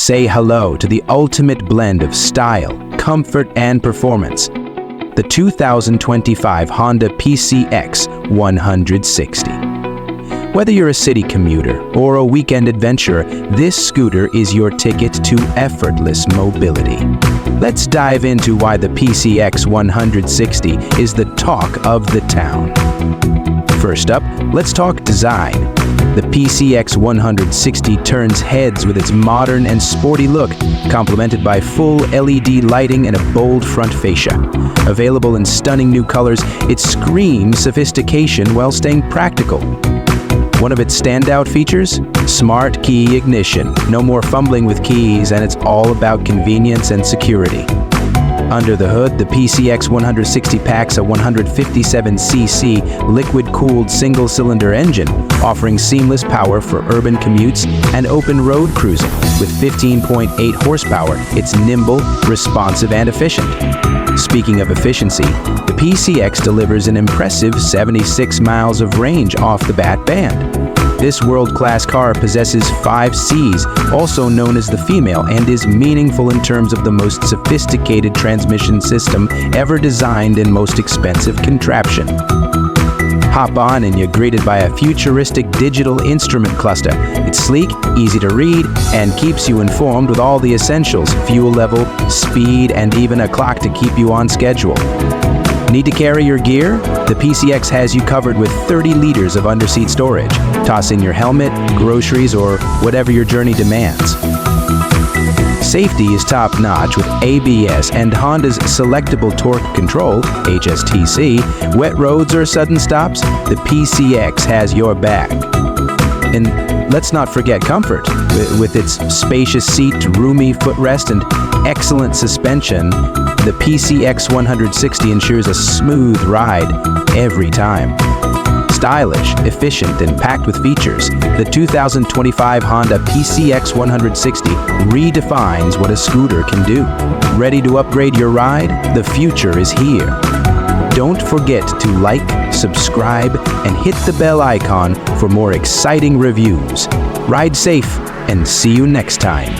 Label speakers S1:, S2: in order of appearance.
S1: Say hello to the ultimate blend of style, comfort, and performance. The 2025 Honda PCX 160. Whether you're a city commuter or a weekend adventurer, this scooter is your ticket to effortless mobility. Let's dive into why the PCX 160 is the talk of the town. First up, let's talk design. The PCX 160 turns heads with its modern and sporty look, complemented by full LED lighting and a bold front fascia. Available in stunning new colors, it screams sophistication while staying practical. One of its standout features? Smart key ignition. No more fumbling with keys, and it's all about convenience and security. Under the hood, the PCX 160 packs a 157cc liquid-cooled single-cylinder engine, offering seamless power for urban commutes and open road cruising. With 15.8 horsepower, it's nimble, responsive, and efficient. Speaking of efficiency, the PCX delivers an impressive 76 miles of range off the bat band. This world-class car possesses 5 Cs, also known as the female, and is meaningful in terms of the most sophisticated transmission system ever designed and most expensive contraption. Hop on and you're greeted by a futuristic digital instrument cluster. It's sleek, easy to read, and keeps you informed with all the essentials: fuel level, speed, and even a clock to keep you on schedule. Need to carry your gear? The PCX has you covered with 30 liters of underseat storage. Toss in your helmet, groceries, or whatever your journey demands. Safety is top-notch with ABS and Honda's Selectable Torque Control, HSTC. Wet roads or sudden stops? The PCX has your back. And let's not forget comfort. With its spacious seat, roomy footrest, and excellent suspension, the PCX 160 ensures a smooth ride every time. Stylish, efficient, and packed with features, the 2025 Honda PCX 160 redefines what a scooter can do. Ready to upgrade your ride? The future is here. Don't forget to like, subscribe, and hit the bell icon for more exciting reviews. Ride safe, and see you next time.